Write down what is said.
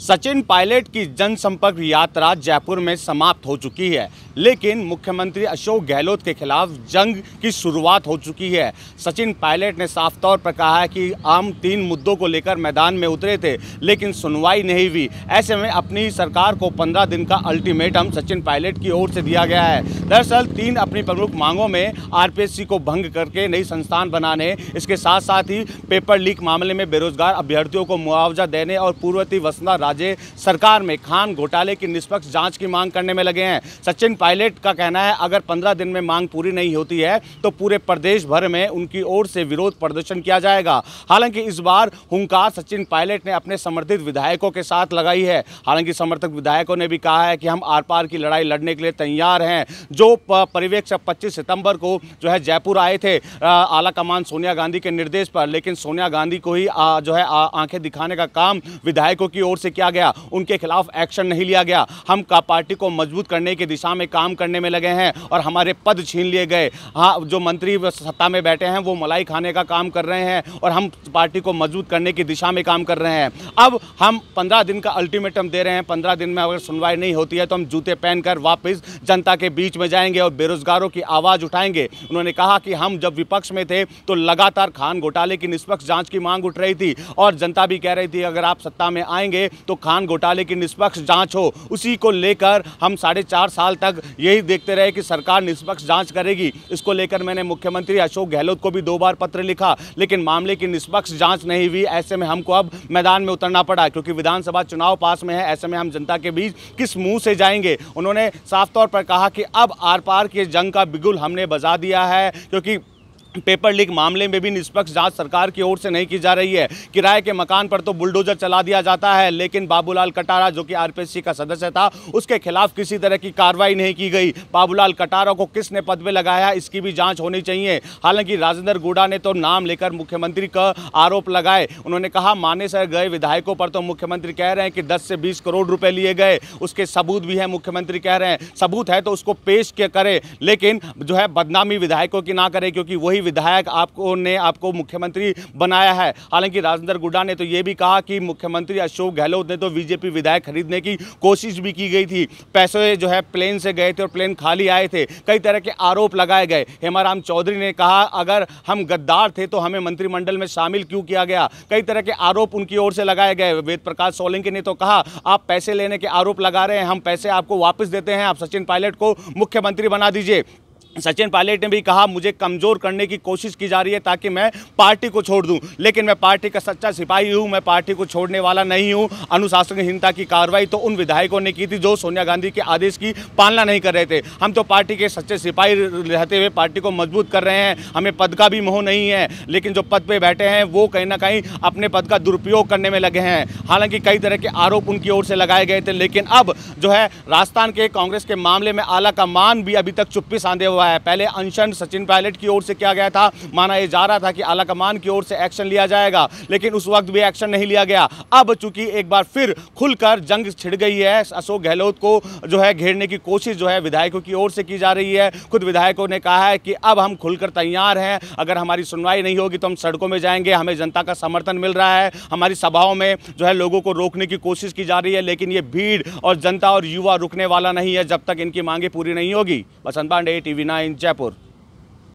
सचिन पायलट की जनसंपर्क यात्रा जयपुर में समाप्त हो चुकी है, लेकिन मुख्यमंत्री अशोक गहलोत के खिलाफ जंग की शुरुआत हो चुकी है। सचिन पायलट ने साफ तौर पर कहा है कि हम 3 मुद्दों को लेकर मैदान में उतरे थे, लेकिन सुनवाई नहीं हुई। ऐसे में अपनी सरकार को 15 दिन का अल्टीमेटम सचिन पायलट की ओर से दिया गया है। दरअसल 3 अपनी प्रमुख मांगों में आरपीएससी को भंग करके नई संस्थान बनाने, इसके साथ साथ ही पेपर लीक मामले में बेरोजगार अभ्यर्थियों को मुआवजा देने और पूर्ववर्ती वसुंधरा राजे सरकार में खान घोटाले की निष्पक्ष जांच की मांग करने में लगे हैं। सचिन पायलट का कहना है अगर 15 दिन में मांग पूरी नहीं होती है तो पूरे प्रदेश भर में उनकी ओर से विरोध प्रदर्शन किया जाएगा। हालांकि इस बार हुंकार सचिन पायलट ने अपने समर्थित विधायकों के साथ लगाई है। हालांकि समर्थक विधायकों ने भी कहा है कि हम आर पार की लड़ाई लड़ने के लिए तैयार हैं। जो पर्यवेक्षक 25 सितंबर को जयपुर आए थे आला कमान सोनिया गांधी के निर्देश पर, लेकिन सोनिया गांधी को ही आंखें दिखाने का काम विधायकों की ओर से किया गया, उनके खिलाफ एक्शन नहीं लिया गया। हम पार्टी को मजबूत करने की दिशा में काम करने में लगे हैं और हमारे पद छीन लिए गए। हाँ, जो मंत्री सत्ता में बैठे हैं वो मलाई खाने का काम कर रहे हैं और हम पार्टी को मजबूत करने की दिशा में काम कर रहे हैं। अब हम 15 दिन का अल्टीमेटम दे रहे हैं। 15 दिन में अगर सुनवाई नहीं होती है तो हम जूते पहनकर वापस जनता के बीच में जाएंगे और बेरोजगारों की आवाज़ उठाएंगे। उन्होंने कहा कि हम जब विपक्ष में थे तो लगातार खान घोटाले की निष्पक्ष जांच की मांग उठ रही थी और जनता भी कह रही थी अगर आप सत्ता में आएंगे तो खान घोटाले की निष्पक्ष जांच हो। उसी को लेकर हम 4.5 साल तक यही देखते रहे कि सरकार निष्पक्ष जांच करेगी। इसको लेकर मैंने मुख्यमंत्री अशोक गहलोत को भी 2 बार पत्र लिखा, लेकिन मामले की निष्पक्ष जांच नहीं हुई। ऐसे में हमको अब मैदान में उतरना पड़ा क्योंकि विधानसभा चुनाव पास में है। ऐसे में हम जनता के बीच किस मुंह से जाएंगे। उन्होंने साफ तौर पर कहा कि अब आर पार के जंग का बिगुल हमने बजा दिया है, क्योंकि पेपर लीक मामले में भी निष्पक्ष जांच सरकार की ओर से नहीं की जा रही है। किराए के मकान पर तो बुलडोजर चला दिया जाता है, लेकिन बाबूलाल कटारा जो कि आरपीएससी का सदस्य था उसके खिलाफ किसी तरह की कार्रवाई नहीं की गई। बाबूलाल कटारा को किसने पद में लगाया, इसकी भी जांच होनी चाहिए। हालांकि राजेंद्र गुड़ा ने तो नाम लेकर मुख्यमंत्री का आरोप लगाए। उन्होंने कहा मानेसर गए विधायकों पर तो मुख्यमंत्री कह रहे हैं कि 10 से 20 करोड़ रुपए लिए गए, उसके सबूत भी है। मुख्यमंत्री कह रहे हैं सबूत है तो उसको पेश करे, लेकिन बदनामी विधायकों की ना करे, क्योंकि वही विधायक आपको मुख्यमंत्री बनाया है। हालांकि राजेंद्र गुड़ा ने तो यह भी कहा कि मुख्यमंत्री अशोक गहलोत ने तो बीजेपी विधायक खरीदने की कोशिश भी की गई थी। पैसे प्लेन से गए थे और प्लेन खाली आए थे। कई तरह के आरोप लगाए गए। हेमाराम चौधरी ने कहा अगर हम गद्दार थे तो हमें मंत्रिमंडल में शामिल क्यों किया गया। कई तरह के आरोप उनकी ओर से लगाए गए। वेद प्रकाश सोलंकी ने तो कहा आप पैसे लेने के आरोप लगा रहे हैं, हम पैसे आपको वापस देते हैं, आप सचिन पायलट को मुख्यमंत्री बना दीजिए। सचिन पायलट ने भी कहा मुझे कमजोर करने की कोशिश की जा रही है ताकि मैं पार्टी को छोड़ दूं, लेकिन मैं पार्टी का सच्चा सिपाही हूं, मैं पार्टी को छोड़ने वाला नहीं हूं। अनुशासनहीनता की कार्रवाई तो उन विधायकों ने की थी जो सोनिया गांधी के आदेश की पालना नहीं कर रहे थे। हम तो पार्टी के सच्चे सिपाही रहते हुए पार्टी को मजबूत कर रहे हैं। हमें पद का भी मोह नहीं है, लेकिन जो पद पर बैठे हैं वो कहीं ना कहीं अपने पद का दुरुपयोग करने में लगे हैं। हालांकि कई तरह के आरोप उनकी ओर से लगाए गए थे, लेकिन अब राजस्थान के कांग्रेस के मामले में आला कमान भी अभी तक चुप्पी साधे हुआ है। पहले अनशन सचिन पायलट की ओर से किया गया था, माना यह जा रहा था कि आला कमान की ओर से एक्शन लिया जाएगा, लेकिन उस वक्त भी एक्शन नहीं लिया गया। अब चूंकि एक बार फिर खुलकर जंग छिड़ गई है, अशोक गहलोत को घेरने की कोशिश विधायकों की ओर से की जा रही है। खुद विधायकों ने कहा है कि अब हम खुलकर तैयार हैं, अगर हमारी सुनवाई नहीं होगी तो हम सड़कों में जाएंगे। हमें जनता का समर्थन मिल रहा है, हमारी सभाओं में लोगों को रोकने की कोशिश की जा रही है, लेकिन ये भीड़ और जनता और युवा रुकने वाला नहीं है जब तक इनकी मांगे पूरी नहीं होगी। बसंत पांडे, TV9 जयपुर।